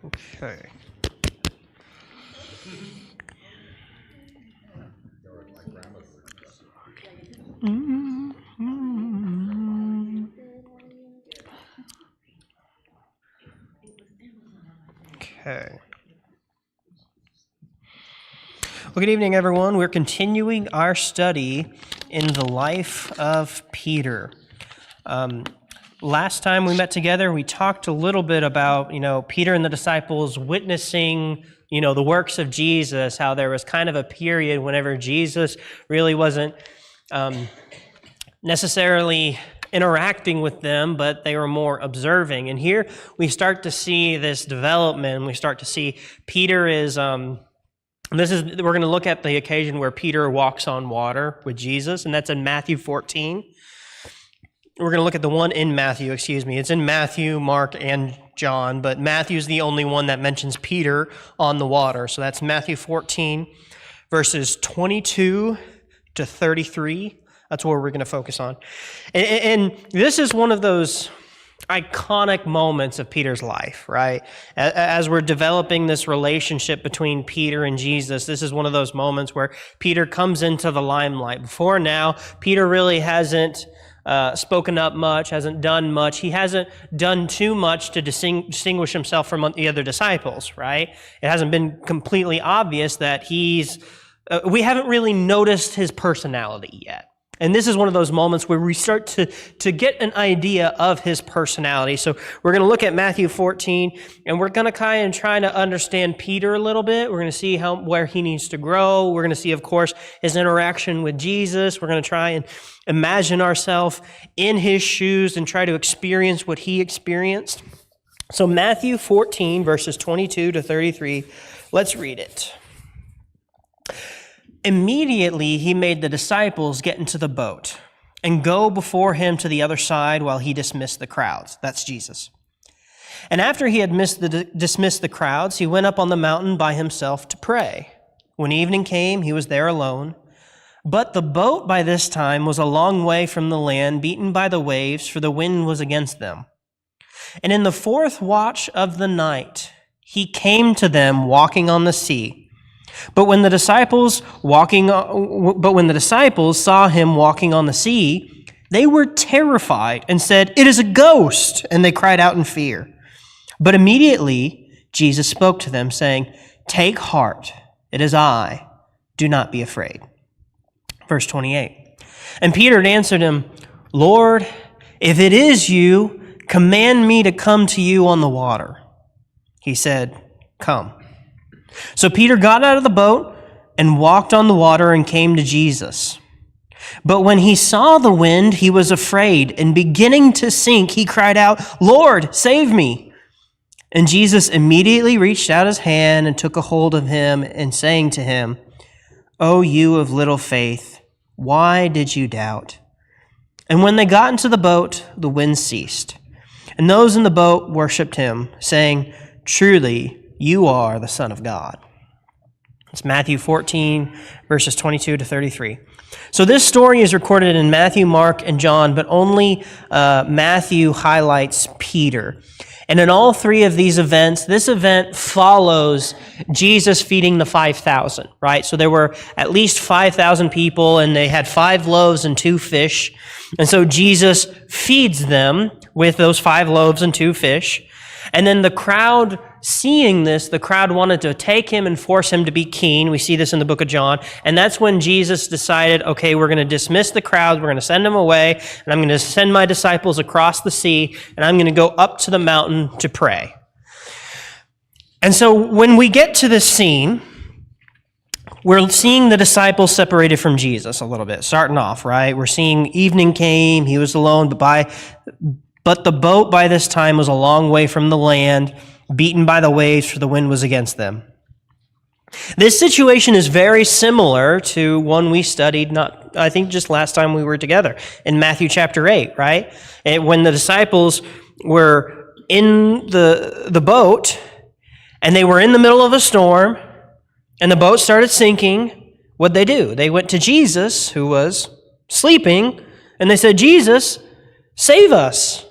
Okay. Okay. Well, good evening, everyone. We're continuing our study in the life of Peter. Last time we met together, we talked a little bit about, Peter and the disciples witnessing, the works of Jesus, how there was kind of a period whenever Jesus really wasn't necessarily interacting with them, but they were more observing. And here we start to see this development. We start to see Peter is... we're going to look at the occasion where Peter walks on water with Jesus, and that's in Matthew 14. We're going to look at the one in Matthew, It's in Matthew, Mark, and John, but Matthew's the only one that mentions Peter on the water. So that's Matthew 14, verses 22 to 33. That's what we're going to focus on. And this is one of those iconic moments of Peter's life, right? As we're developing this relationship between Peter and Jesus, this is one of those moments where Peter comes into the limelight. Before now, Peter really hasn't spoken up much, hasn't done much. He hasn't done too much to distinguish himself from the other disciples, right? It hasn't been completely obvious that we haven't really noticed his personality yet. And this is one of those moments where we start to get an idea of his personality. So we're going to look at Matthew 14, and we're going to kind of try to understand Peter a little bit. We're going to see where he needs to grow. We're going to see, of course, his interaction with Jesus. We're going to try and imagine ourselves in his shoes and try to experience what he experienced. So Matthew 14, verses 22 to 33, let's read it. Immediately he made the disciples get into the boat and go before him to the other side while he dismissed the crowds. That's Jesus. And after he had dismissed the crowds, he went up on the mountain by himself to pray. When evening came, he was there alone. But the boat by this time was a long way from the land, beaten by the waves, for the wind was against them. And in the fourth watch of the night, he came to them walking on the sea. But when the disciples saw him walking on the sea, they were terrified and said, "It is a ghost!" And they cried out in fear. But immediately Jesus spoke to them, saying, "Take heart, it is I. Do not be afraid." Verse 28. And Peter answered him, "Lord, if it is you, command me to come to you on the water." He said, "Come." So Peter got out of the boat and walked on the water and came to Jesus. But when he saw the wind, he was afraid, and beginning to sink, he cried out, "Lord, save me." And Jesus immediately reached out his hand and took a hold of him, and saying to him, "O you of little faith, why did you doubt?" And when they got into the boat, the wind ceased. And those in the boat worshipped him, saying, "Truly, you are the Son of God." It's Matthew 14, verses 22 to 33. So this story is recorded in Matthew, Mark, and John, but only Matthew highlights Peter. And in all three of these events, this event follows Jesus feeding the 5,000, right? So there were at least 5,000 people, and they had 5 loaves and 2 fish. And so Jesus feeds them with those 5 loaves and 2 fish. And then the crowd, seeing this, the crowd wanted to take him and force him to be king. We see this in the book of John. And that's when Jesus decided, okay, we're going to dismiss the crowds, we're going to send them away, and I'm going to send my disciples across the sea, and I'm going to go up to the mountain to pray. And so when we get to this scene, we're seeing the disciples separated from Jesus a little bit, starting off, right? We're seeing evening came, he was alone, but the boat by this time was a long way from the land, beaten by the waves, for the wind was against them. This situation is very similar to one we studied, I think just last time we were together, in Matthew chapter 8, right? When the disciples were in the boat, and they were in the middle of a storm, and the boat started sinking, what'd they do? They went to Jesus, who was sleeping, and they said, "Jesus, save us,"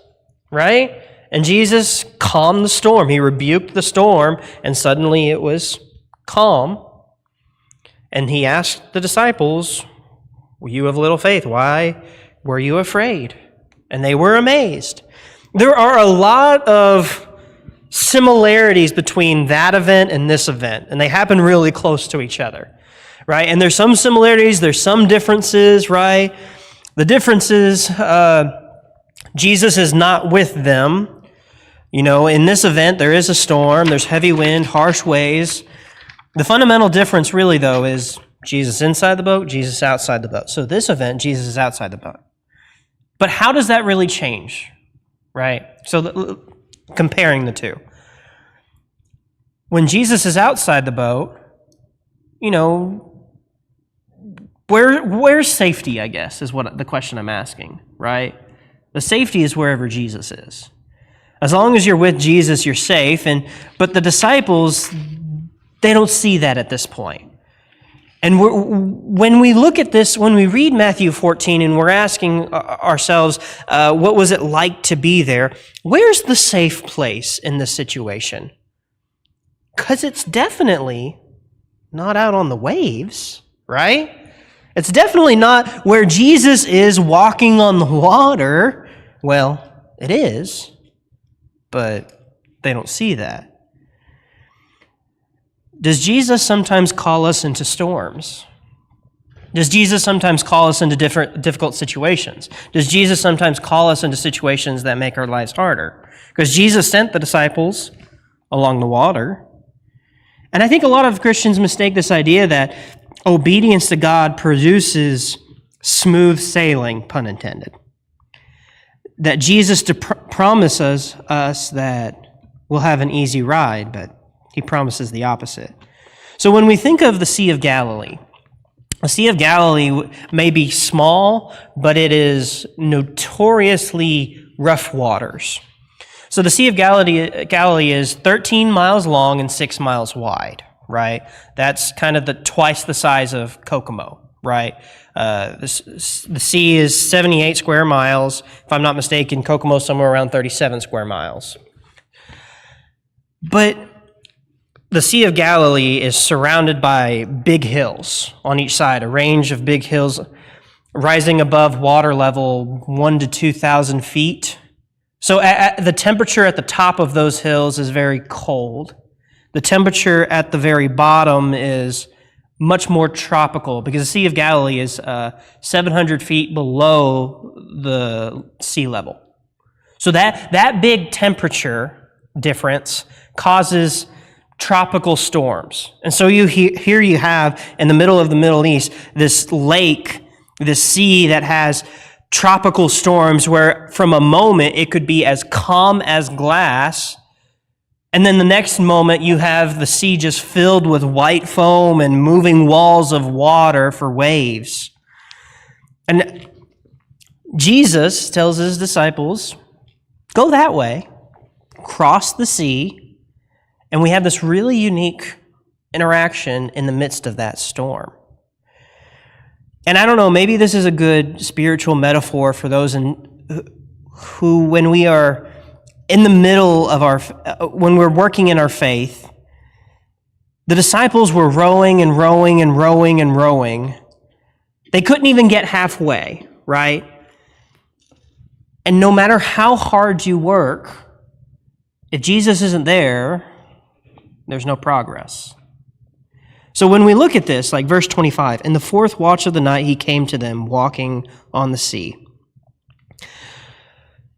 right? And Jesus calmed the storm. He rebuked the storm, and suddenly it was calm. And he asked the disciples, "You have little faith, why were you afraid?" And they were amazed. There are a lot of similarities between that event and this event, and they happen really close to each other, right? And there's some similarities, there's some differences, right? The differences, Jesus is not with them. You know, in this event, there is a storm, there's heavy wind, harsh waves. The fundamental difference really, though, is Jesus inside the boat, Jesus outside the boat. So this event, Jesus is outside the boat. But how does that really change, right? So comparing the two. When Jesus is outside the boat, you know, where's safety, I guess, is what the question I'm asking, right? The safety is wherever Jesus is. As long as you're with Jesus, you're safe. But the disciples, they don't see that at this point. And when we look at this, when we read Matthew 14 and we're asking ourselves, what was it like to be there? Where's the safe place in this situation? Because it's definitely not out on the waves, right? It's definitely not where Jesus is walking on the water. Well, it is, but they don't see that. Does Jesus sometimes call us into storms? Does Jesus sometimes call us into difficult situations? Does Jesus sometimes call us into situations that make our lives harder? Because Jesus sent the disciples along the water. And I think a lot of Christians mistake this idea that obedience to God produces smooth sailing, pun intended. That Jesus promises us that we'll have an easy ride, but he promises the opposite. So when we think of the Sea of Galilee, the Sea of Galilee may be small, but it is notoriously rough waters. So the Sea of Galilee is 13 miles long and 6 miles wide, right? That's kind of twice the size of Kokomo, right? The sea is 78 square miles. If I'm not mistaken, Kokomo is somewhere around 37 square miles. But the Sea of Galilee is surrounded by big hills on each side, a range of big hills rising above water level 1,000 to 2,000 feet. So the temperature at the top of those hills is very cold. The temperature at the very bottom is much more tropical because the Sea of Galilee is 700 feet below the sea level. So that big temperature difference causes tropical storms. And so here you have, in the middle of the Middle East, this lake, this sea that has tropical storms where from a moment it could be as calm as glass, and then the next moment you have the sea just filled with white foam and moving walls of water for waves. And Jesus tells his disciples, go that way, cross the sea, and we have this really unique interaction in the midst of that storm. And I don't know, maybe this is a good spiritual metaphor for those who, when we are in the middle of when we're working in our faith, the disciples were rowing and rowing and rowing and rowing. They couldn't even get halfway, right? And no matter how hard you work, if Jesus isn't there, there's no progress. So when we look at this, like verse 25, in the fourth watch of the night, he came to them walking on the sea.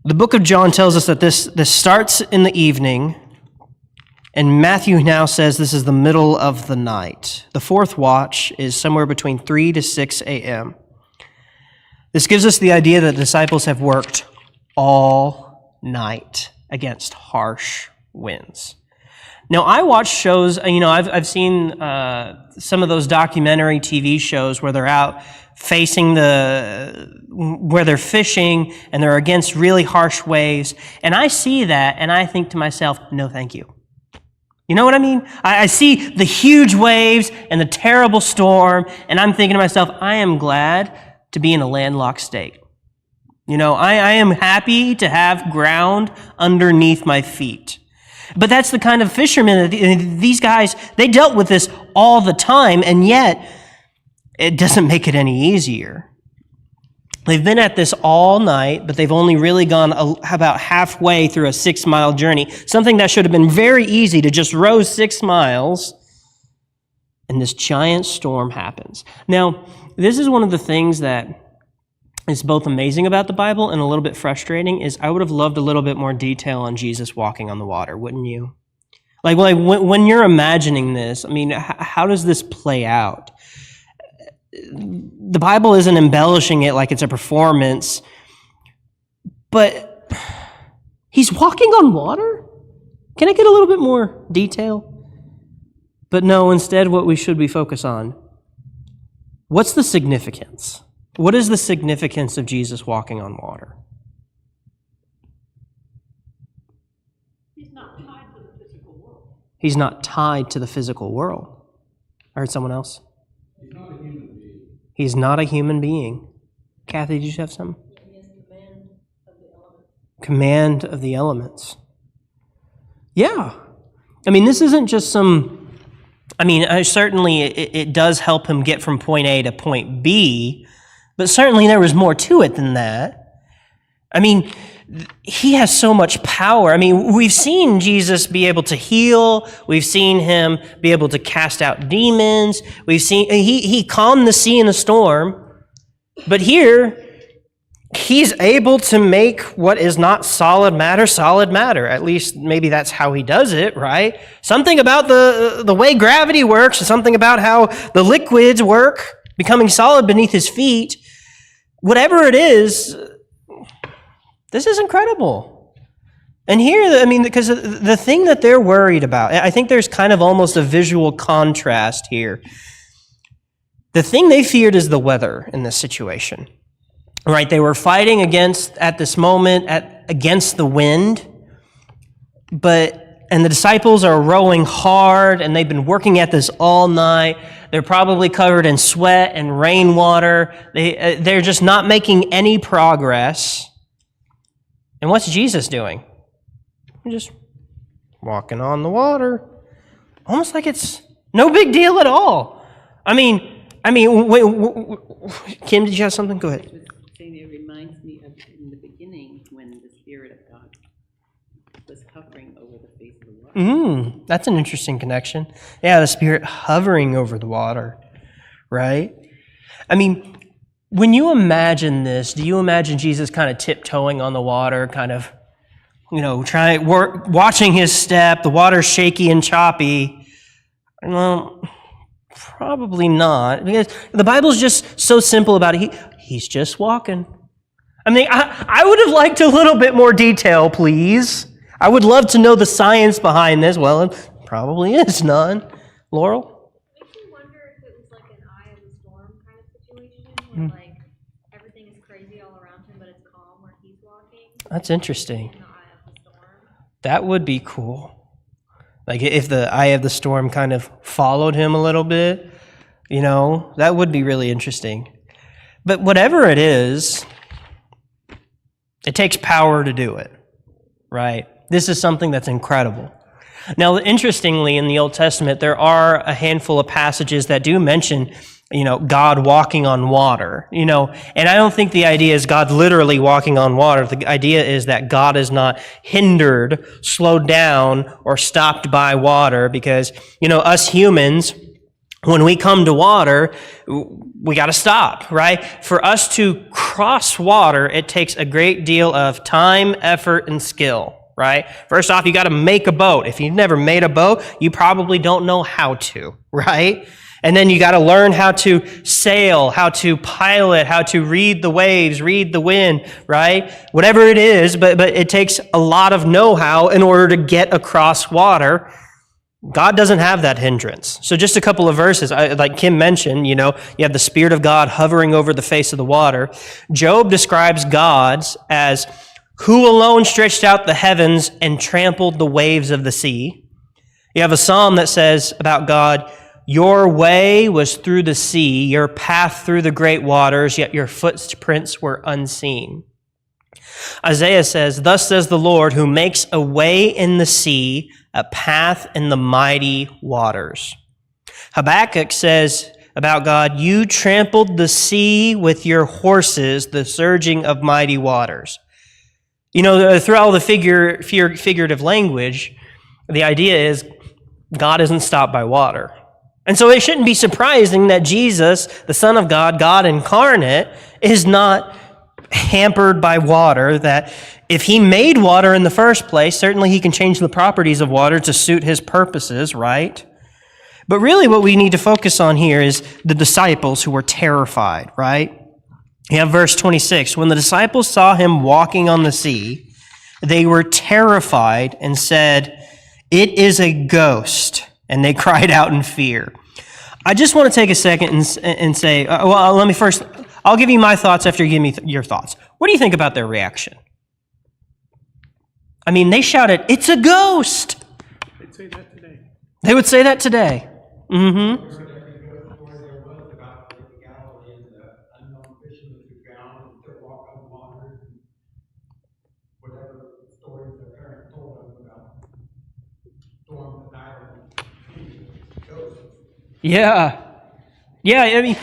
The book of John tells us that this starts in the evening, and Matthew now says this is the middle of the night. The fourth watch is somewhere between 3 to 6 a.m. This gives us the idea that the disciples have worked all night against harsh winds. Now, I watch shows, I've seen some of those documentary TV shows where they're out facing where they're fishing and they're against really harsh waves. And I see that and I think to myself, no, thank you. You know what I mean? I see the huge waves and the terrible storm, and I'm thinking to myself, I am glad to be in a landlocked state. I am happy to have ground underneath my feet. But that's the kind of fishermen, these guys, they dealt with this all the time, and yet it doesn't make it any easier. They've been at this all night, but they've only really gone about halfway through a 6-mile journey, something that should have been very easy to just row 6 miles, and this giant storm happens. Now, this is one of the things that is both amazing about the Bible and a little bit frustrating, is I would have loved a little bit more detail on Jesus walking on the water, wouldn't you? Like when you're imagining this, how does this play out? The Bible isn't embellishing it like it's a performance, but he's walking on water? Can I get a little bit more detail? But no, instead what we should be focused on, what's the significance? What is the significance of Jesus walking on water? He's not tied to the physical world. He's not tied to the physical world. I heard someone else. He's not a human being. He's not a human being. Kathy, did you have some? He has command of the elements. Command of the elements. Yeah. This isn't just some... certainly it does help him get from point A to point B, but certainly there was more to it than that. He has so much power. We've seen Jesus be able to heal. We've seen him be able to cast out demons. We've seen he calmed the sea in a storm. But here, he's able to make what is not solid matter. At least maybe that's how he does it, right? Something about the way gravity works, and something about how the liquids work, becoming solid beneath his feet. Whatever it is, this is incredible. And here, because the thing that they're worried about, I think there's kind of almost a visual contrast here. The thing they feared is the weather in this situation. Right? They were fighting against the wind, and the disciples are rowing hard, and they've been working at this all night. They're probably covered in sweat and rainwater. They're just not making any progress. And what's Jesus doing? He's just walking on the water, almost like it's no big deal at all. Wait, Kim, did you have something? Go ahead. It reminds me of in the beginning when the Spirit of God was hovering over the face of the water. That's an interesting connection. Yeah, the Spirit hovering over the water, right? When you imagine this, do you imagine Jesus kind of tiptoeing on the water, kind of, watching his step, the water's shaky and choppy? Well, probably not, because the Bible's just so simple about it. He's just walking. I would have liked a little bit more detail, please. I would love to know the science behind this. Well, it probably is none. Laurel? Makes me wonder if it was like an eye of the storm kind of situation, where everything is crazy all around him, but it's calm where he's walking. That's interesting. In the eye of the storm. That would be cool. Like if the eye of the storm kind of followed him a little bit, that would be really interesting. But whatever it is, it takes power to do it, right? This is something that's incredible. Now, interestingly, in the Old Testament, there are a handful of passages that do mention, God walking on water, and I don't think the idea is God literally walking on water. The idea is that God is not hindered, slowed down, or stopped by water because, us humans, when we come to water, we got to stop, right? For us to cross water, it takes a great deal of time, effort, and skill, right? First off, you got to make a boat. If you've never made a boat, you probably don't know how to, right? And then you got to learn how to sail, how to pilot, how to read the waves, read the wind, right? Whatever it is, but it takes a lot of know-how in order to get across water. God doesn't have that hindrance. So just a couple of verses, like Kim mentioned, you have the Spirit of God hovering over the face of the water. Job describes God as who alone stretched out the heavens and trampled the waves of the sea. You have a psalm that says about God, your way was through the sea, your path through the great waters, yet your footprints were unseen. Isaiah says, "Thus says the Lord, who makes a way in the sea, a path in the mighty waters." Habakkuk says about God, "You trampled the sea with your horses, the surging of mighty waters." You know, through all the figurative language, the idea is God isn't stopped by water. And so it shouldn't be surprising that Jesus, the Son of God, God incarnate, is not hampered by water, that if he made water in the first place, certainly he can change the properties of water to suit his purposes, right? But really what we need to focus on here is the disciples who were terrified, right? You have verse 26. When the disciples saw him walking on the sea, they were terrified and said, "It is a ghost." And they cried out in fear. I just want to take a second and say, let me first, I'll give you my thoughts after you give me your thoughts. What do you think about their reaction? I mean, they shouted, "It's a ghost!" They'd say that today. They would say that today. Mm-hmm. Yeah. Yeah, I mean,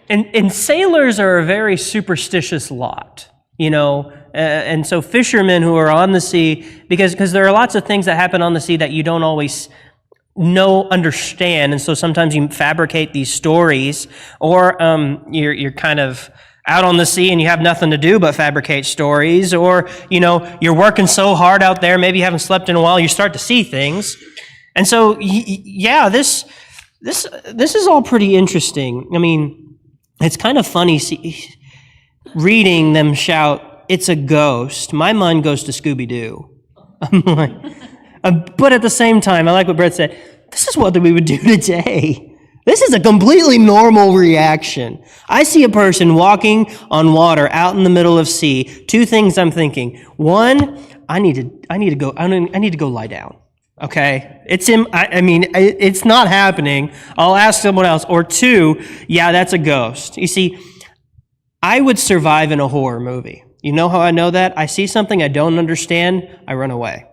and sailors are a very superstitious lot, you know, and so fishermen who are on the sea, because there are lots of things that happen on the sea that you don't always understand, and so sometimes you fabricate these stories, or you're kind of out on the sea and you have nothing to do but fabricate stories, or, you know, you're working so hard out there, maybe you haven't slept in a while, you start to see things. And so, yeah, this is all pretty interesting. I mean, it's kind of funny reading them shout, "It's a ghost." My mind goes to Scooby-Doo. I'm like, but at the same time, I like what Brett said. This is what we would do today. This is a completely normal reaction. I see a person walking on water out in the middle of sea. Two things I'm thinking. One, I need to go lie down. Okay, it's not happening. I'll ask someone else. Or two, yeah, that's a ghost. You see, I would survive in a horror movie. You know how I know that? I see something I don't understand, I run away.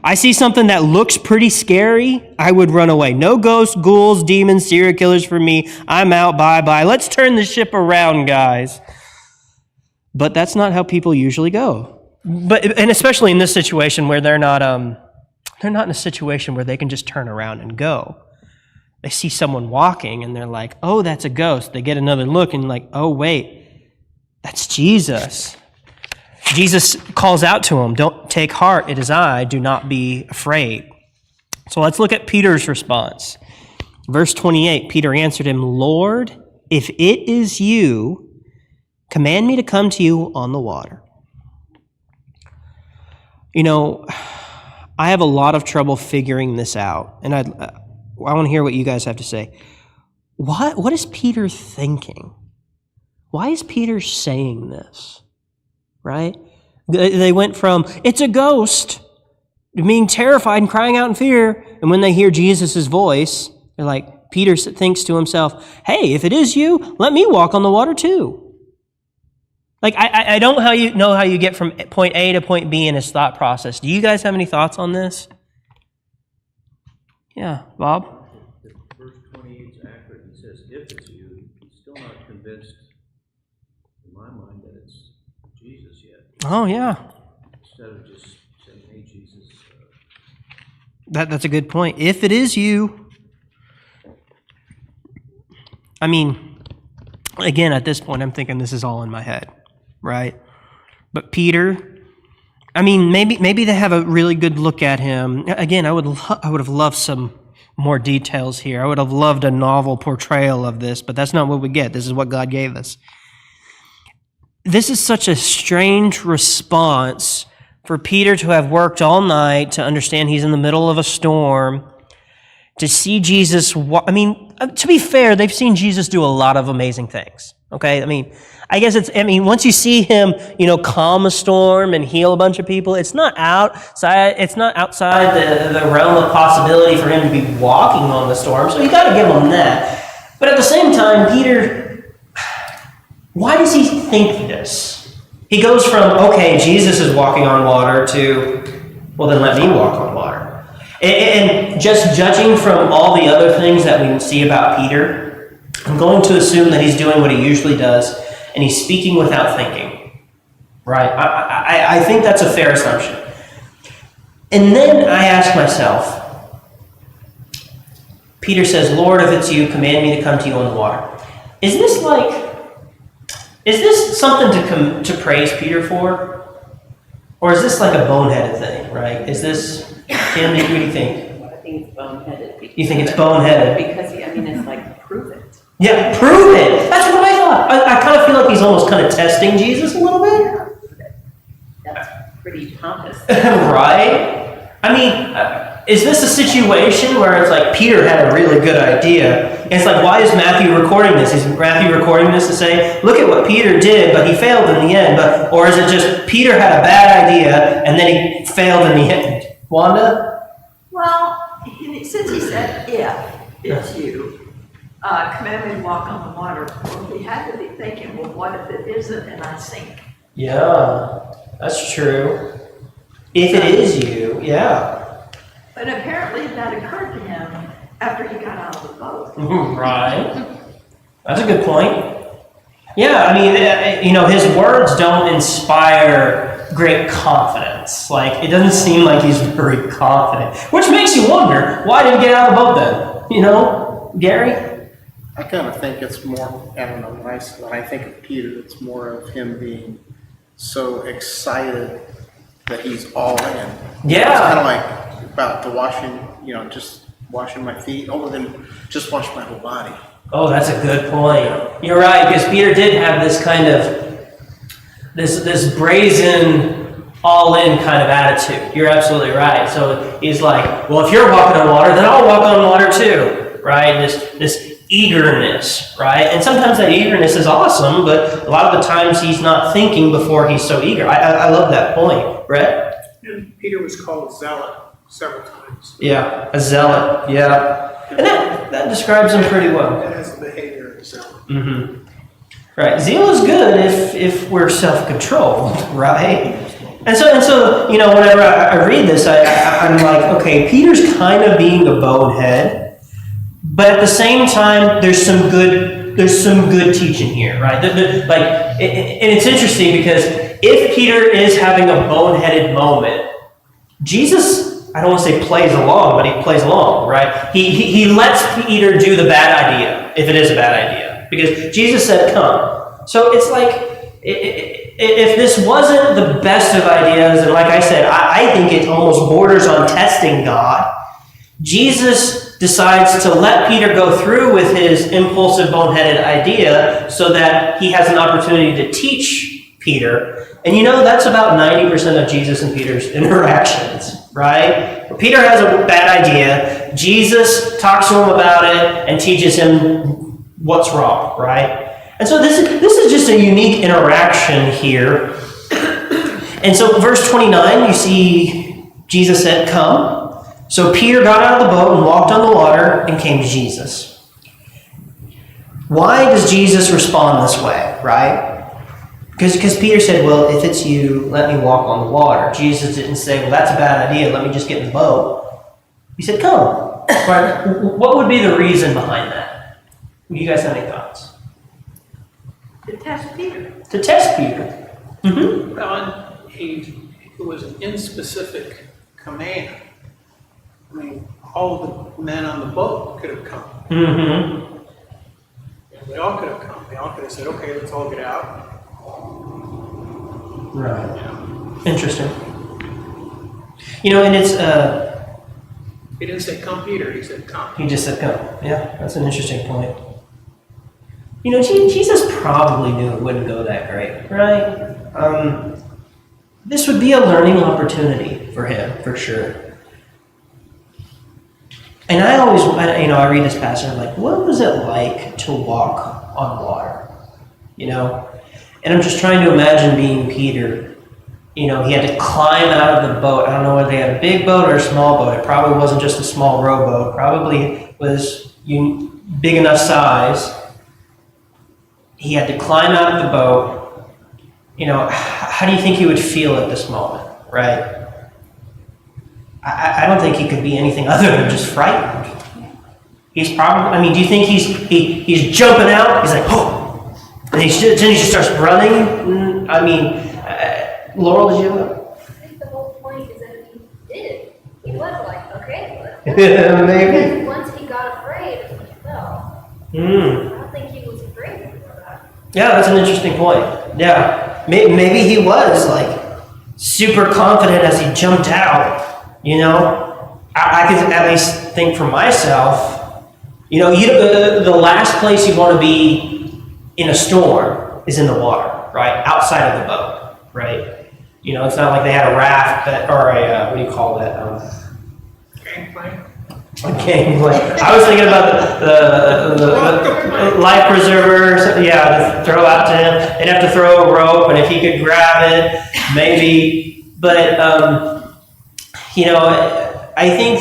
I see something that looks pretty scary, I would run away. No ghosts, ghouls, demons, serial killers for me. I'm out, bye-bye. Let's turn the ship around, guys. But that's not how people usually go. And especially in this situation where they're not in a situation where they can just turn around and go. They see someone walking and they're like, "Oh, that's a ghost." They get another look and like, "Oh, wait, that's Jesus." Jesus calls out to him, "Don't take heart, it is I, do not be afraid." So let's look at Peter's response. Verse 28, Peter answered him, "Lord, if it is you, command me to come to you on the water." You know, I have a lot of trouble figuring this out, and I want to hear what you guys have to say. What is Peter thinking? Why is Peter saying this? Right? They went from, "It's a ghost," to being terrified and crying out in fear, and when they hear Jesus' voice, they're like, Peter thinks to himself, "Hey, if it is you, let me walk on the water too." Like, I don't know how you get from point A to point B in his thought process. Do you guys have any thoughts on this? Yeah, Bob? If verse 28 is accurate, he says, "If it's you," he's still not convinced, in my mind, that it's Jesus yet. Oh, yeah. Instead of just saying, "Hey, Jesus." That's a good point. If it is you. I mean, again, at this point, I'm thinking this is all in my head, right? But Peter, I mean, maybe they have a really good look at him. Again, I would have loved some more details here. I would have loved a novel portrayal of this, but that's not what we get. This is what God gave us. This is such a strange response for Peter to have worked all night to understand he's in the middle of a storm, to see Jesus. I mean, to be fair, they've seen Jesus do a lot of amazing things. Okay, I mean, once you see him, calm a storm and heal a bunch of people, it's not outside the realm of possibility for him to be walking on the storm. So you got to give him that. But at the same time, Peter, why does he think this? He goes from, okay, Jesus is walking on water to, well, then let me walk on water. And just judging from all the other things that we see about Peter, I'm going to assume that he's doing what he usually does, and he's speaking without thinking. Right? I think that's a fair assumption. And then I ask myself, Peter says, Lord, if it's you, command me to come to you on the water. Is this something to praise Peter for? Or is this like a boneheaded thing, right? Is this, Tim, what do you think? I think it's boneheaded. You think it's boneheaded? Because, it's like, prove it. Yeah, prove it! That's what I thought. I kind of feel like he's almost kind of testing Jesus a little bit. That's pretty pompous. Right? I mean, is this a situation where it's like Peter had a really good idea? And it's like, why is Matthew recording this? Is Matthew recording this to say, look at what Peter did, but he failed in the end? Or is it just Peter had a bad idea and then he failed in the end? Wanda? Well, since he said, if it's you, command me to walk on the water, well, he had to be thinking, well, what if it isn't and I sink? Yeah, that's true. If it is you, yeah. But apparently that occurred to him after he got out of the boat. Right. That's a good point. Yeah, I mean, his words don't inspire great confidence. Like, it doesn't seem like he's very confident, which makes you wonder, why did he get out of the boat then? Gary? I kind of think it's more, I don't know, when I think of Peter, it's more of him being so excited that he's all in. Yeah. It's kind of like about the washing, just washing my feet, other than just wash my whole body. Oh, that's a good point. You're right, because Peter did have this kind of, this brazen, all-in kind of attitude. You're absolutely right. So he's like, well, if you're walking on water, then I'll walk on water too, right? This eagerness, right? And sometimes that eagerness is awesome, but a lot of the times he's not thinking before he's so eager. I love that point. Brett? And Peter was called a zealot several times. Yeah, a zealot, yeah. And that describes him pretty well. That has the behavior of a zealot. Mm-hmm. Right. Zeal is good if we're self-controlled, right? And so whenever I read this, I'm like, okay, Peter's kind of being a bonehead, but at the same time, there's some good teaching here, right? And it's interesting because if Peter is having a boneheaded moment, Jesus, I don't want to say plays along, but he plays along, right? He lets Peter do the bad idea, if it is a bad idea, because Jesus said, come. So it's like, if this wasn't the best of ideas, and like I said, I think it almost borders on testing God, Jesus decides to let Peter go through with his impulsive, boneheaded idea so that he has an opportunity to teach Peter. And that's about 90% of Jesus and Peter's interactions, right? Peter has a bad idea, Jesus talks to him about it and teaches him what's wrong, right? And so this is just a unique interaction here. And so verse 29, you see Jesus said, come. So Peter got out of the boat and walked on the water and came to Jesus. Why does Jesus respond this way, right? Because Peter said, well, if it's you, let me walk on the water. Jesus didn't say, well, that's a bad idea, let me just get in the boat. He said, come. Right? What would be the reason behind that? Do you guys have any thoughts? To test Peter. To test Peter. Mm-hmm. Well, it was an inspecific command. I mean, all the men on the boat could have come. Mm-hmm. They all could have come. They all could have said, okay, let's all get out. Right. Interesting. And it's He didn't say come Peter, he said come. he just said come. Yeah, that's an interesting point. Jesus probably knew it wouldn't go that great, right? This would be a learning opportunity for him, for sure. And I always, I read this passage, I'm like, what was it like to walk on water? And I'm just trying to imagine being Peter. He had to climb out of the boat. I don't know whether they had a big boat or a small boat. It probably wasn't just a small rowboat. It probably was big enough size. He had to climb out of the boat how do you think he would feel at this moment, right? I don't think he could be anything other than just frightened. He's probably, do you think he's jumping out? He's like, oh, and then he just starts running. Laurel, did you have I think the whole point is that he did. He was like, okay, let's that? Maybe. And once he got afraid, he fell. I don't think he was afraid before that. Yeah, that's an interesting point. Yeah, maybe he was like super confident as he jumped out. I could at least think for myself. The last place you want to be in a storm is in the water, right? Outside of the boat, right? It's not like they had a raft or a, what do you call that? Gangplank. A gangplank. I was thinking about the life preserver, to throw out to him. They'd have to throw a rope, and if he could grab it, maybe. But, I think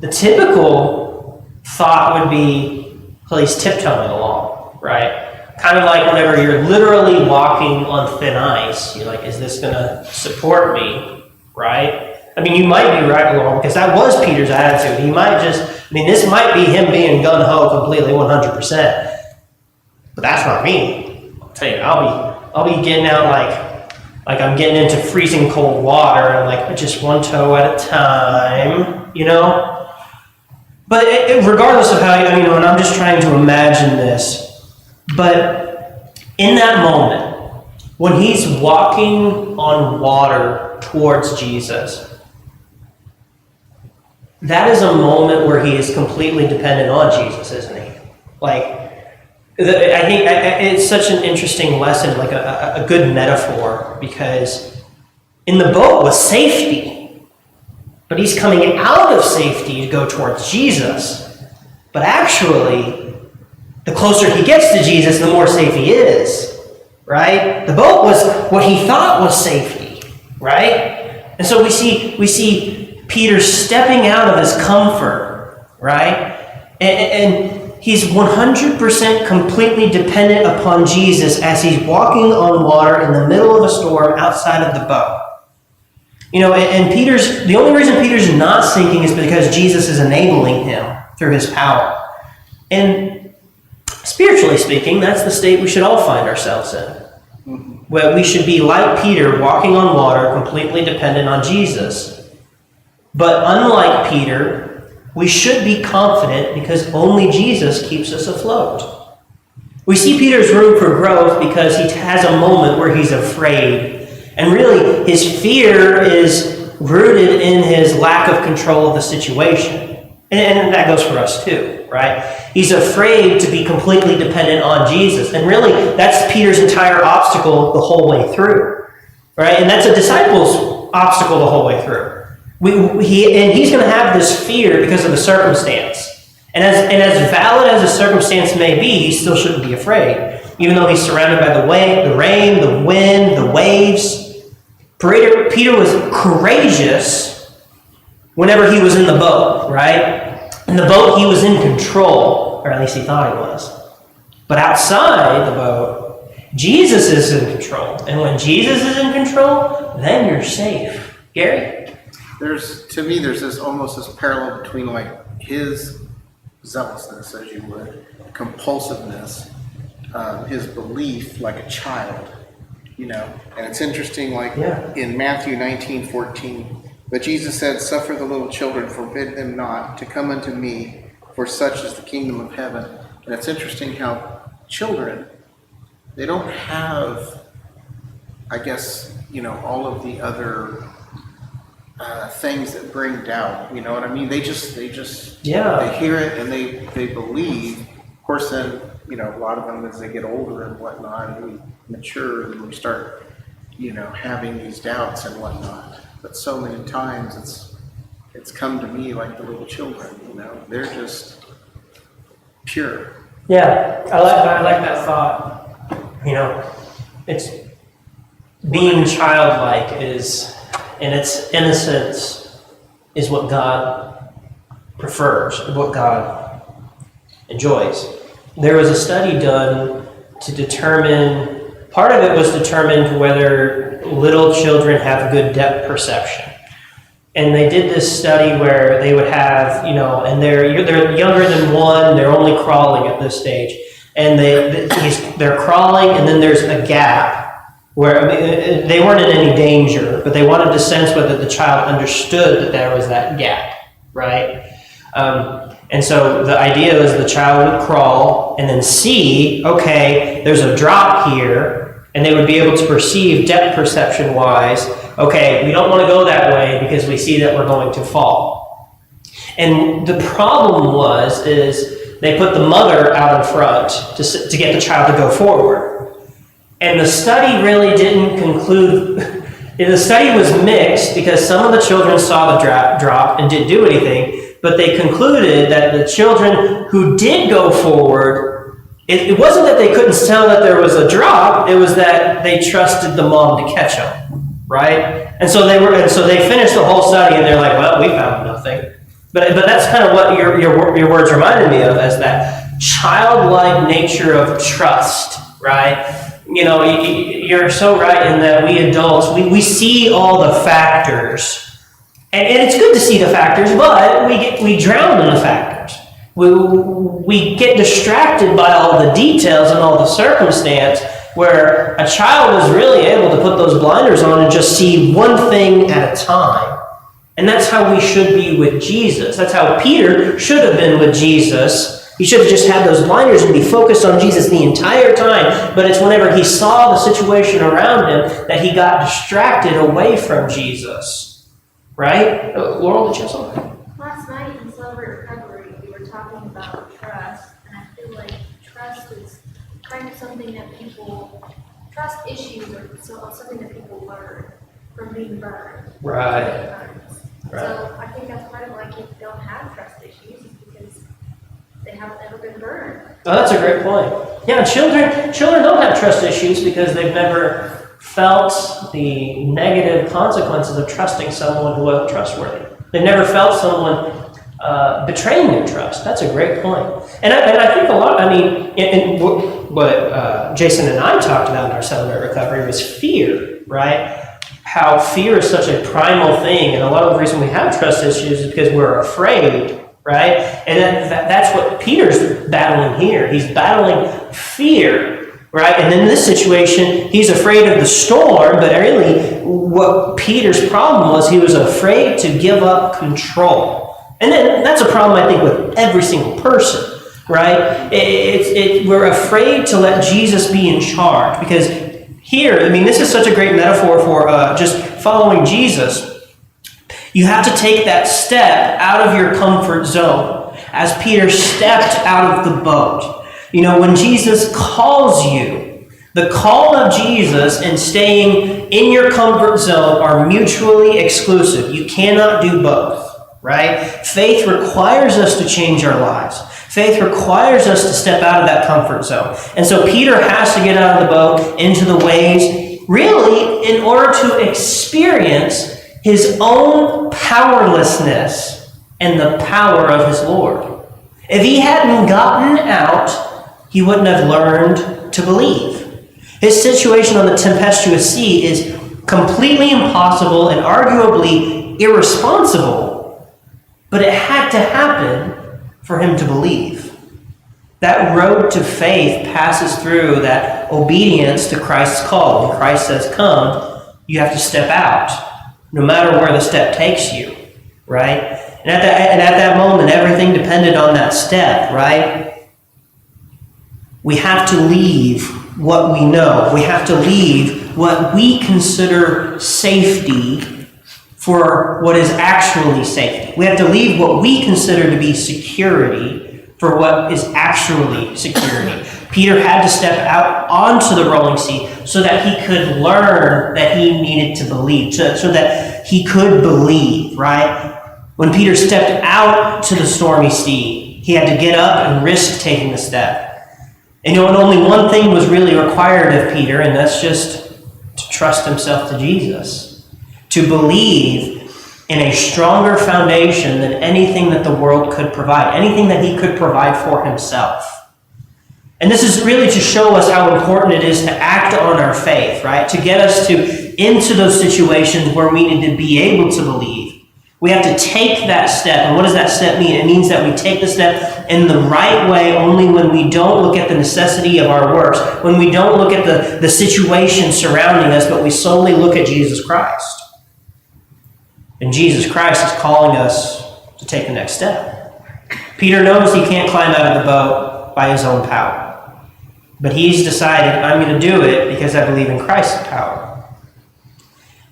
the typical thought would be, well, he's tiptoeing along, right? Kind of like whenever you're literally walking on thin ice, you're like, is this going to support me, right? You might be right, Lauren, because that was Peter's attitude. He might this might be him being gung-ho completely 100%. But that's not me. I'll tell you, I'll be getting out like I'm getting into freezing cold water and like just one toe at a time, But regardless of how, and I'm just trying to imagine this, but in that moment, when he's walking on water towards Jesus, that is a moment where he is completely dependent on Jesus, isn't he? I think it's such an interesting lesson, like a good metaphor, because in the boat was safety, but he's coming out of safety to go towards Jesus. But actually, the closer he gets to Jesus, the more safe he is, right? The boat was what he thought was safety, right? And so we see Peter stepping out of his comfort, right? And he's 100% completely dependent upon Jesus as he's walking on water in the middle of a storm outside of the boat. And the only reason Peter's not sinking is because Jesus is enabling him through his power. And spiritually speaking, that's the state we should all find ourselves in. Where we should be like Peter, walking on water, completely dependent on Jesus. But unlike Peter, we should be confident because only Jesus keeps us afloat. We see Peter's room for growth because he has a moment where he's afraid. And really, his fear is rooted in his lack of control of the situation. And that goes for us too, right? He's afraid to be completely dependent on Jesus. And really, that's Peter's entire obstacle the whole way through, right? And that's a disciple's obstacle the whole way through. He's going to have this fear because of the circumstance. And as valid as the circumstance may be, he still shouldn't be afraid. Even though he's surrounded by the rain, the wind, the waves. Peter was courageous whenever he was in the boat, right? In the boat, he was in control, or at least he thought he was. But outside the boat, Jesus is in control. And when Jesus is in control, then you're safe. Gary? There's almost this parallel between like his zealousness, as you would, compulsiveness, his belief like a child, and it's interesting, in Matthew 19:14, but Jesus said, "Suffer the little children, forbid them not to come unto me, for such is the kingdom of heaven." And it's interesting how children, they don't have, I guess, all of the other things that bring doubt. You know what I mean? They just they hear it and they believe. Of course, then a lot of them as they get older and whatnot, we mature and we start having these doubts and whatnot. But so many times it's come to me like the little children. They're just pure. Yeah, I like that thought. It's being childlike is, in its innocence, is what God prefers, what God enjoys. There was a study done to determine part of it was determined whether little children have good depth perception. And they did this study where they would have, and they're younger than 1, they're only crawling at this stage. And they're crawling, and then there's a gap where they weren't in any danger, but they wanted to sense whether the child understood that there was that gap, right? And so the idea is the child would crawl and then see, okay, there's a drop here, and they would be able to perceive depth perception-wise, okay, we don't want to go that way because we see that we're going to fall. And the problem is they put the mother out in front to get the child to go forward. And the study really didn't conclude. The study was mixed because some of the children saw the drop and didn't do anything, but they concluded that the children who did go forward, it wasn't that they couldn't tell that there was a drop, it was that they trusted the mom to catch them, right? And so they finished the whole study and they're like, well, we found nothing. But that's kind of what your words reminded me of, as that childlike nature of trust, right? You're so right in that we adults, we see all the factors. And it's good to see the factors, but we drown in the factors. We get distracted by all the details and all the circumstance, where a child was really able to put those blinders on and just see one thing at a time. And that's how we should be with Jesus. That's how Peter should have been with Jesus. He should have just had those blinders and be focused on Jesus the entire time. But it's whenever he saw the situation around him that he got distracted away from Jesus. Right? Laurel, did you have something? Last night in Celebrate Recovery, we were talking about trust, and I feel like trust is kind of something that trust issues are something that people learn from being burned. Right. So I think that's part of why kids don't have trust issues, is because they haven't ever been burned. Oh, that's a great point. Yeah, children don't have trust issues because they've never felt the negative consequences of trusting someone who wasn't trustworthy. They've never felt someone betraying their trust. That's a great point. And I think what Jason and I talked about in our Celebrate Recovery was fear, right? How fear is such a primal thing, and a lot of the reason we have trust issues is because we're afraid, right? And that's what Peter's battling here. He's battling fear, right? And in this situation, he's afraid of the storm, but really what Peter's problem was, he was afraid to give up control. And then that's a problem, I think, with every single person, right? We're afraid to let Jesus be in charge, because here, this is such a great metaphor for just following Jesus. You have to take that step out of your comfort zone, as Peter stepped out of the boat. When Jesus calls you, the call of Jesus and staying in your comfort zone are mutually exclusive. You cannot do both, right? Faith requires us to change our lives. Faith requires us to step out of that comfort zone. And so Peter has to get out of the boat into the waves, really, in order to experience his own powerlessness and the power of his Lord. If he hadn't gotten out, he wouldn't have learned to believe. His situation on the tempestuous sea is completely impossible and arguably irresponsible, but it had to happen for him to believe. That road to faith passes through that obedience to Christ's call. When Christ says, come, you have to step out, no matter where the step takes you, right? And at that moment, everything depended on that step, right? We have to leave what we know. We have to leave what we consider safety for what is actually safety. We have to leave what we consider to be security for what is actually security. Peter had to step out onto the rolling sea so that he could learn that he needed to believe, so that he could believe, right? When Peter stepped out to the stormy sea, he had to get up and risk taking the step. And only one thing was really required of Peter, and that's just to trust himself to Jesus. To believe in a stronger foundation than anything that the world could provide, anything that he could provide for himself. And this is really to show us how important it is to act on our faith, right? To get us into those situations where we need to be able to believe. We have to take that step. And what does that step mean? It means that we take the step in the right way only when we don't look at the necessity of our works, when we don't look at the situation surrounding us, but we solely look at Jesus Christ. And Jesus Christ is calling us to take the next step. Peter knows he can't climb out of the boat by his own power. But he's decided, I'm going to do it because I believe in Christ's power.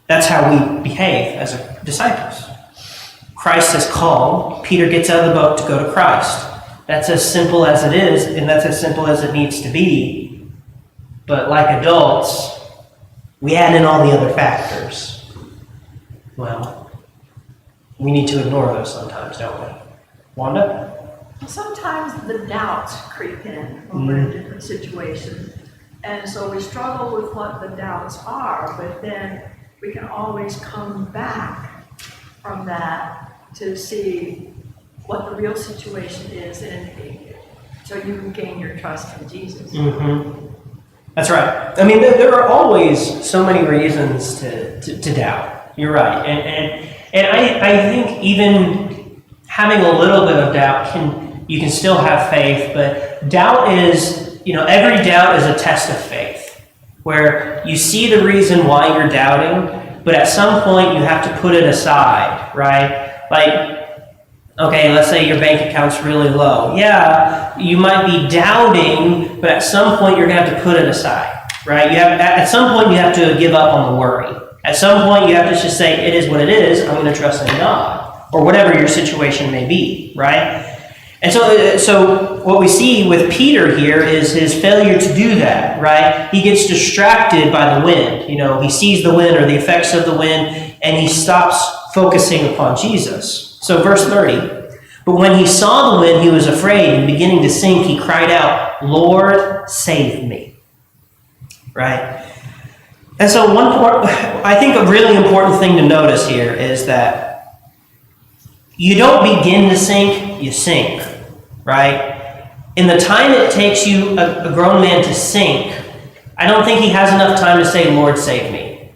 That's how we behave as disciples. Christ has called. Peter gets out of the boat to go to Christ. That's as simple as it is, and that's as simple as it needs to be. But like adults, we add in all the other factors. Well, we need to ignore those sometimes, don't we? Wanda? Sometimes the doubts creep in when we're in different situations. And so we struggle with what the doubts are, but then we can always come back from that to see what the real situation is, and so you can gain your trust in Jesus. Mm-hmm. That's right. I mean, there are always so many reasons to doubt. You're right. And I think even having a little bit of doubt you can still have faith, but doubt is, every doubt is a test of faith, where you see the reason why you're doubting, but at some point you have to put it aside, right? Like, okay, let's say your bank account's really low. Yeah, you might be doubting, but at some point you're going to have to put it aside, right? At some point you have to give up on the worry. At some point you have to just say, it is what it is, I'm going to trust in God, or whatever your situation may be, right? And so what we see with Peter here is his failure to do that, right? He gets distracted by the wind. He sees the wind or the effects of the wind, and he stops focusing upon Jesus. So verse 30, but when he saw the wind, he was afraid, and beginning to sink, he cried out, Lord, save me. Right? And so I think a really important thing to notice here is that you don't begin to sink, you sink. Right? In the time it takes you, a grown man, to sink, I don't think he has enough time to say, Lord, save me.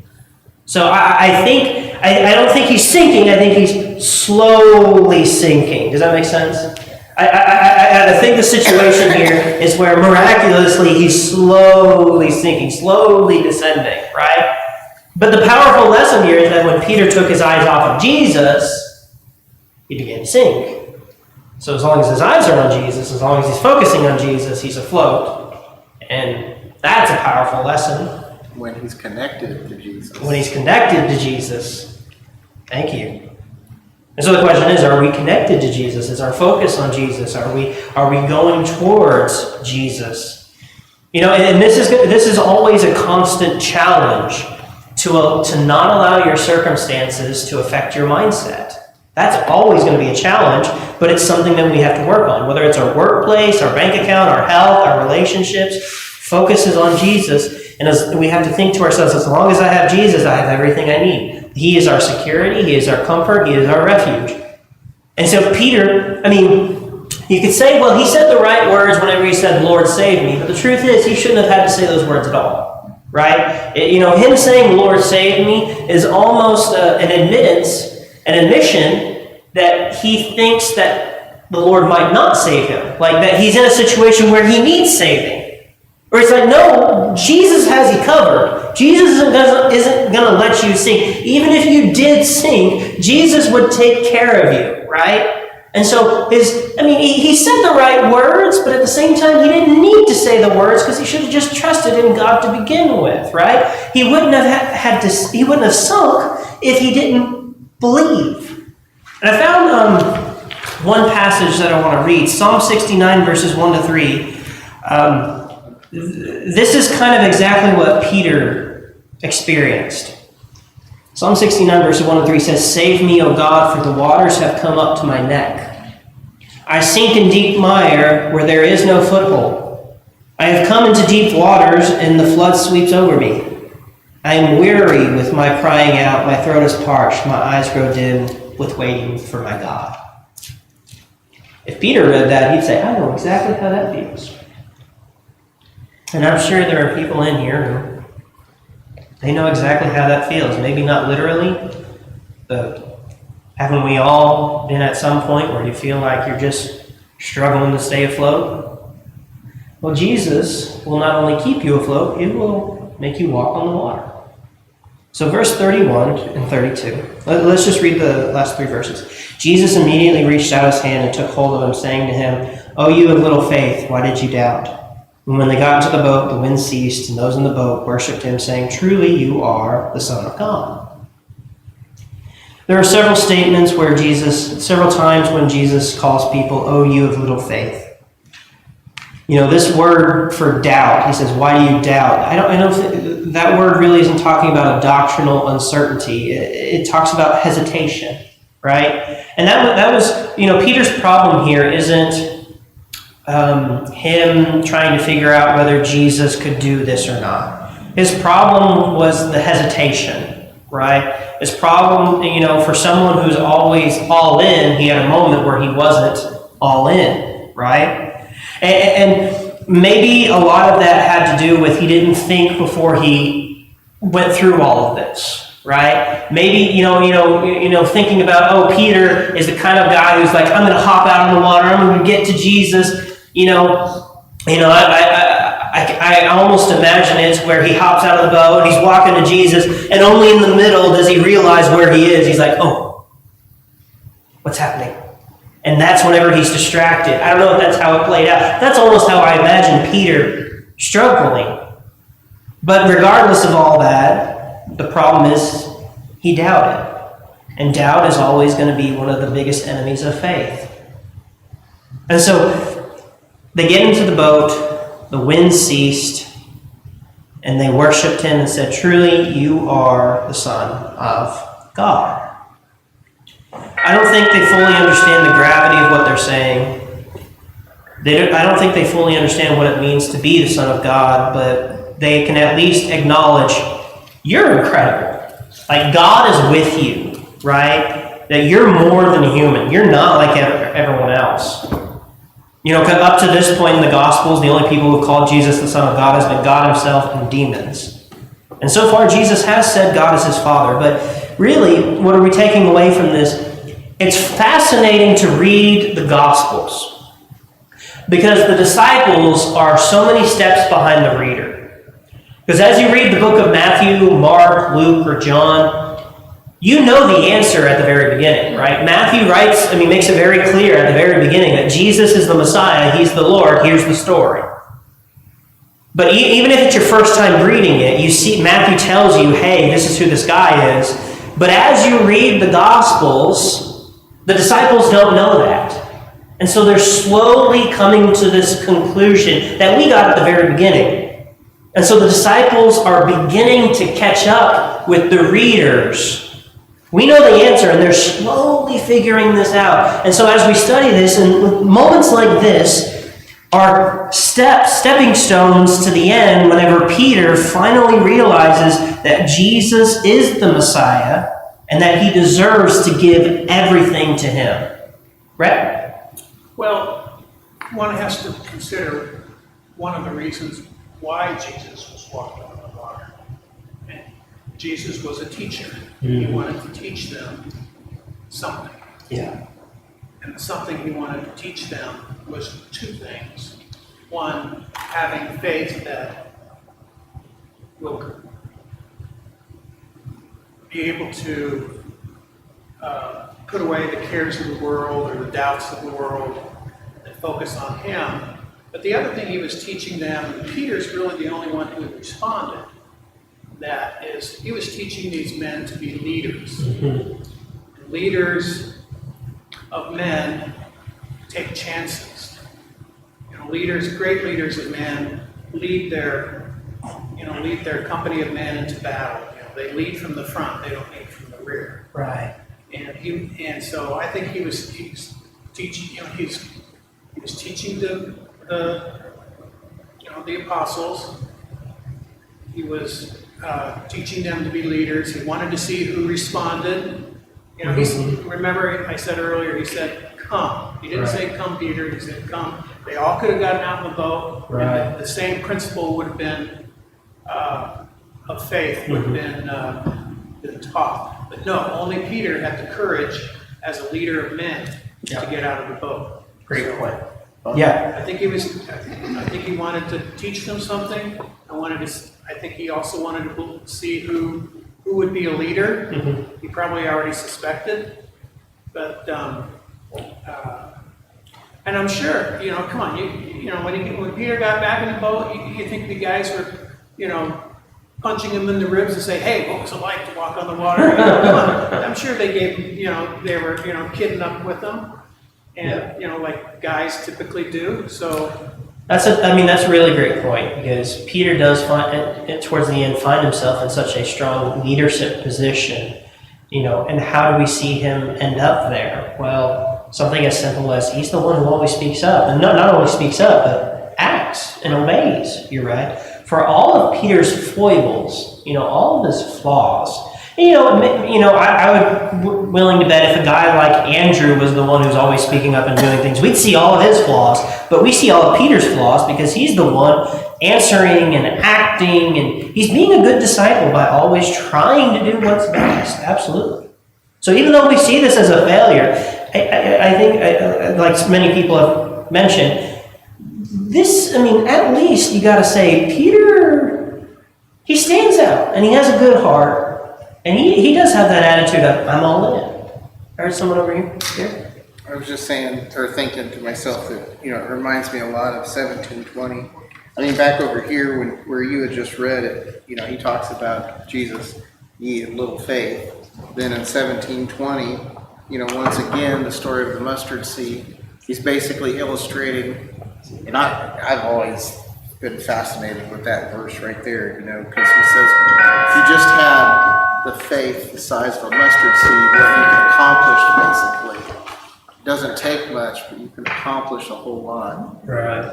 So I don't think he's sinking, I think he's slowly sinking. Does that make sense? I think the situation here is where miraculously he's slowly sinking, slowly descending, right? But the powerful lesson here is that when Peter took his eyes off of Jesus, he began to sink. So as long as his eyes are on Jesus, as long as he's focusing on Jesus, he's afloat. And that's a powerful lesson. When he's connected to Jesus. When he's connected to Jesus. Thank you. And so the question is, are we connected to Jesus? Is our focus on Jesus? Are we going towards Jesus? And this is always a constant challenge to not allow your circumstances to affect your mindset. That's always going to be a challenge, but it's something that we have to work on. Whether it's our workplace, our bank account, our health, our relationships, focus is on Jesus. And we have to think to ourselves, as long as I have Jesus, I have everything I need. He is our security. He is our comfort. He is our refuge. And so Peter, you could say, well, he said the right words whenever he said, Lord, save me. But the truth is, he shouldn't have had to say those words at all, right? Him saying, Lord, save me is almost an admission that he thinks that the Lord might not save him. Like that he's in a situation where he needs saving. Or it's like, no, Jesus has you covered. Jesus isn't going to let you sink. Even if you did sink, Jesus would take care of you, right? And so he said the right words, but at the same time, he didn't need to say the words because he should have just trusted in God to begin with, right? He wouldn't have sunk if he didn't believe. And I found one passage that I want to read, Psalm 69, verses 1 to 3. This is kind of exactly what Peter experienced. Psalm 69, verses 1 to 3 says, Save me, O God, for the waters have come up to my neck. I sink in deep mire where there is no foothold. I have come into deep waters, and the flood sweeps over me. I am weary with my crying out. My throat is parched. My eyes grow dim with waiting for my God. If Peter read that, he'd say, I know exactly how that feels. And I'm sure there are people in here who they know exactly how that feels. Maybe not literally, but haven't we all been at some point where you feel like you're just struggling to stay afloat? Well, Jesus will not only keep you afloat, He will make you walk on the water. So verse 31 and 32. Let's just read the last three verses. Jesus immediately reached out His hand and took hold of him, saying to him, "O you of little faith, why did you doubt?" And when they got into the boat, the wind ceased, and those in the boat worshipped Him, saying, "Truly you are the Son of God." There are several statements where several times when Jesus calls people, "O you of little faith." You know, this word for doubt, He says, "Why do you doubt?" I don't think that word really isn't talking about a doctrinal uncertainty. It talks about hesitation, right? And that was, Peter's problem here isn't him trying to figure out whether Jesus could do this or not. His problem was the hesitation, right? His problem, for someone who's always all in, he had a moment where he wasn't all in, right? And maybe a lot of that had to do with he didn't think before he went through all of this, right? Maybe, thinking about, Peter is the kind of guy who's like, I'm going to hop out on the water, I'm going to get to Jesus. I almost imagine it's where he hops out of the boat and he's walking to Jesus, and only in the middle does he realize where he is. He's like, oh, what's happening? And that's whenever he's distracted. I don't know if that's how it played out. That's almost how I imagine Peter struggling. But regardless of all that, the problem is he doubted. And doubt is always going to be one of the biggest enemies of faith. And so they get into the boat, the wind ceased, and they worshipped Him and said, "Truly you are the Son of God." I don't think they fully understand the gravity of what they're saying. I don't think they fully understand what it means to be the Son of God, but they can at least acknowledge, you're incredible. Like, God is with you, right? That you're more than human. You're not like everyone else. Up to this point in the Gospels, the only people who called Jesus the Son of God has been God Himself and demons. And so far, Jesus has said God is His Father. But really, what are we taking away from this? It's fascinating to read the Gospels because the disciples are so many steps behind the reader. Because as you read the book of Matthew, Mark, Luke, or John, you know the answer at the very beginning, right? Matthew makes it very clear at the very beginning that Jesus is the Messiah, He's the Lord, here's the story. But even if it's your first time reading it, you see Matthew tells you, hey, this is who this guy is. But as you read the Gospels, the disciples don't know that. And so they're slowly coming to this conclusion that we got at the very beginning. And so the disciples are beginning to catch up with the readers. We know the answer, and they're slowly figuring this out. And so as we study this, and moments like this are stepping stones to the end whenever Peter finally realizes that Jesus is the Messiah and that He deserves to give everything to Him. Right? Well, one has to consider one of the reasons why Jesus was walking on the water. And Jesus was a teacher. He wanted to teach them something. Yeah. And the something He wanted to teach them was two things. One, having faith that will be able to put away the cares of the world or the doubts of the world and focus on Him. But the other thing He was teaching them, and Peter's really the only one who responded, that is, He was teaching these men to be leaders. And leaders of men take chances. Great leaders of men lead their company of men into battle. They lead from the front, they don't lead from the rear. Right. And so I think he was teaching. He was teaching the apostles. He was teaching them to be leaders. He wanted to see who responded. You know, remember I said earlier, he said, come. He didn't say, come, Peter. He said, come. They all could have gotten out in the boat. Right. And the same principle would have been of faith, would have been taught. But no, only Peter had the courage as a leader of men to get out of the boat. Great point. Yeah. I think he wanted to teach them something. I think he also wanted to see who would be a leader. Mm-hmm. He probably already suspected, but and I'm sure, you know, come on, you know, when Peter got back in the boat, you think the guys were, you know, punching him in the ribs and say, hey, what was it like to walk on the water? You know, come on. I'm sure they gave him, you know, they were, you know, kidding up with him, and you know, like guys typically do. So That's a really great point, because Peter does towards the end find himself in such a strong leadership position, you know, and how do we see him end up there? Well, something as simple as he's the one who always speaks up, and not only speaks up, but acts and obeys. You're right. For all of Peter's foibles, you know, all of his flaws, I would willing to bet if a guy like Andrew was the one who's always speaking up and doing things, we'd see all of his flaws, but we see all of Peter's flaws because he's the one answering and acting, and he's being a good disciple by always trying to do what's best. Absolutely. So even though we see this as a failure, I think, like many people have mentioned, at least you got to say, Peter, he stands out, and he has a good heart. And he does have that attitude of, I'm all in. I heard someone over here. I was just saying, or thinking to myself that, you know, it reminds me a lot of 17:20. I mean, back over here where you had just read it, you know, he talks about Jesus, ye of little faith. Then in 17:20, you know, once again, the story of the mustard seed, he's basically illustrating, and I've always been fascinated with that verse right there, you know, because he says, if you just had the faith the size of a mustard seed, what you can accomplish basically. It doesn't take much, but you can accomplish a whole lot. Right.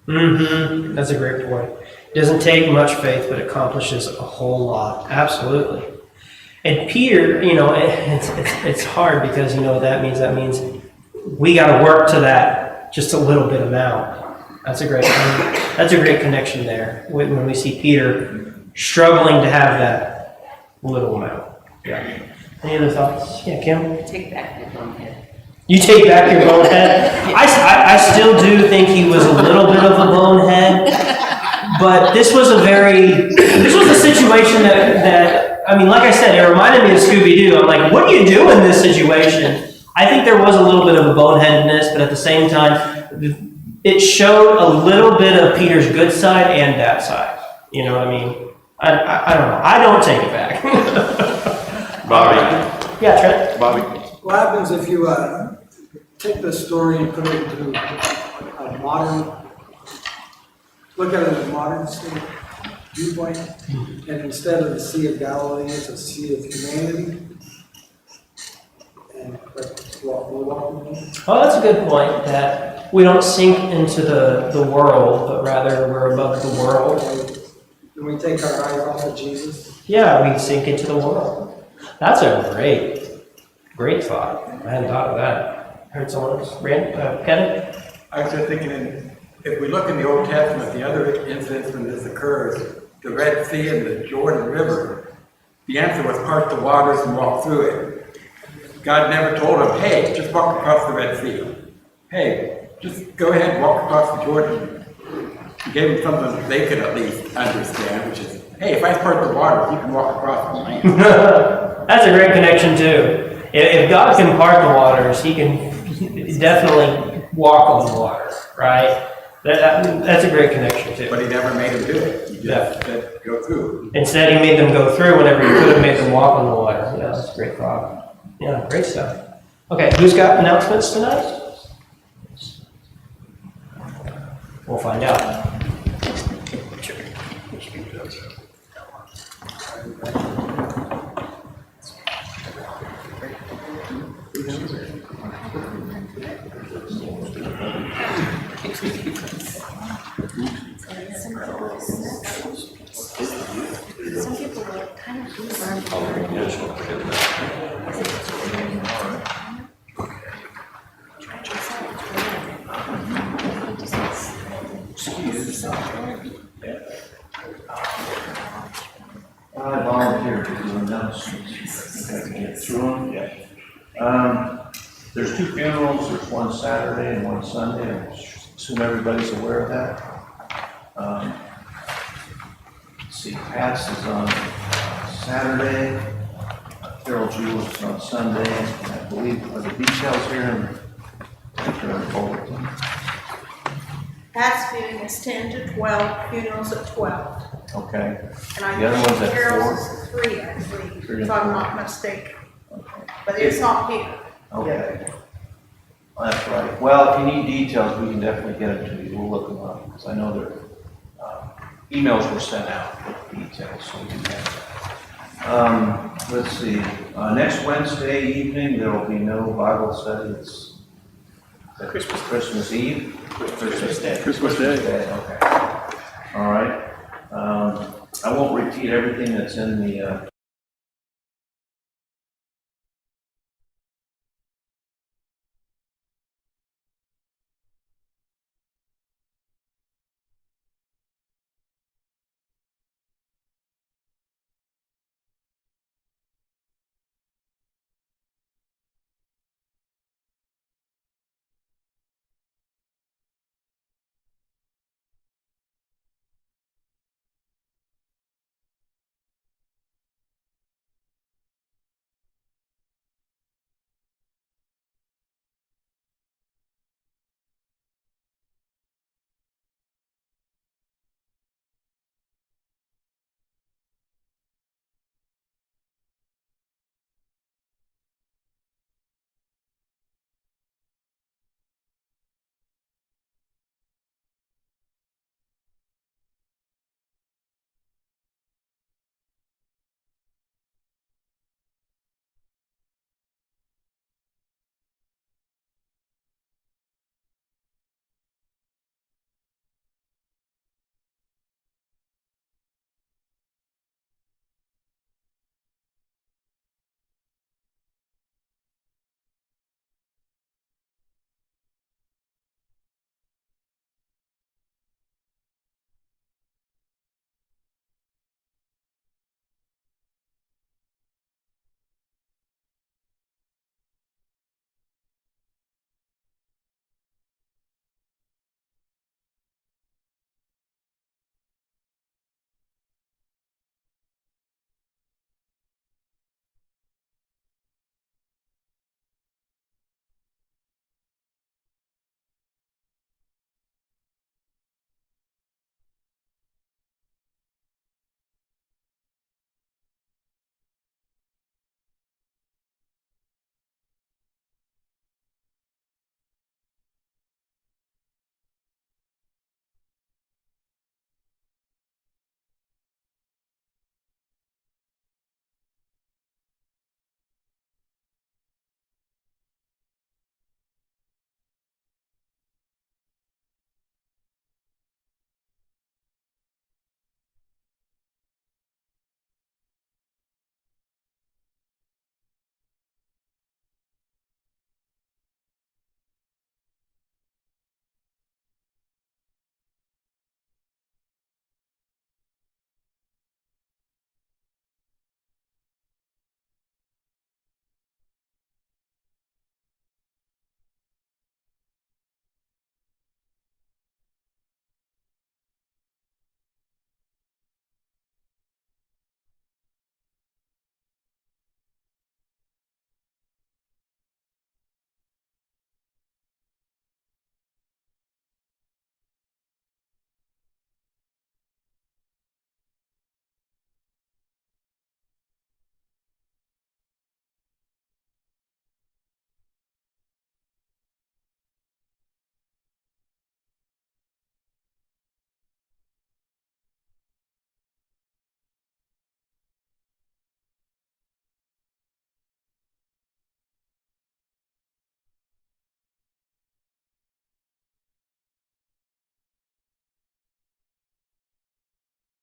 Mm-hmm. That's a great point. It doesn't take much faith, but it accomplishes a whole lot. Absolutely. And Peter, you know, it's hard because, you know what that means? That means we got to work to that just a little bit amount. That's a great connection there when we see Peter struggling to have that little amount. Yeah. Any other thoughts? Yeah, Kim? Take back your bonehead. You take back your bonehead? I still do think he was a little bit of a bonehead, but this was a situation that like I said, it reminded me of Scooby-Doo. I'm like, what do you do in this situation? I think there was a little bit of a boneheadedness, but at the same time, it showed a little bit of Peter's good side and bad side. You know what I mean? I don't know. I don't take it back. Bobby. Yeah, Trent? Bobby. What happens if you take the story and put it into a modern, look at it as a modern state viewpoint, and instead of the Sea of Galilee, it's a sea of humanity? And we're walking in. Oh, that's a good point, that we don't sink into the world, but rather we're above the world. And we take our eyes off of Jesus. Yeah, we sink into the world. That's a great thought. I hadn't thought of that. Heard someone else? Kevin? I was just thinking, if we look in the Old Testament, the other incidents when this occurs, the Red Sea and the Jordan River, the answer was part the waters and walk through it. God never told them, hey, just walk across the Red Sea. Hey, just go ahead and walk across the Jordan. He gave them something that they could at least understand, which is, hey, if I part the waters, you can walk across the land. That's a great connection, too. If God can part the waters, he can definitely walk on the water, right? That's a great connection, too. But he never made them do it. He just said, go through. Instead, he made them go through whenever he could have made them walk on the water. Yeah, that's a great thought. Yeah, great stuff. Okay, who's got announcements tonight? We'll find out. Some people are kind of concerned. can get through them. Yeah. There's 2 funerals. There's one Saturday and one Sunday. I assume everybody's aware of that. Let's see, Pat's is on Saturday. Carol Jewell is on Sunday. And I believe are the details here in the bulletin. Pat's viewing is 10 to 12, funerals at 12. Okay. And I The other one's think at Carol's 4? is 3, I believe, 3 if and I'm 4. not mistaken. Okay. But it's not here. Okay. Well, that's right. Well, if you need details, we can definitely get them to you. We'll look them up, because I know their emails were sent out with details, so we can have that. Let's see, next Wednesday evening, there will be no Bible study. It's Christmas Eve? Christmas Day. Christmas Day. Okay. All right. I won't repeat everything that's in the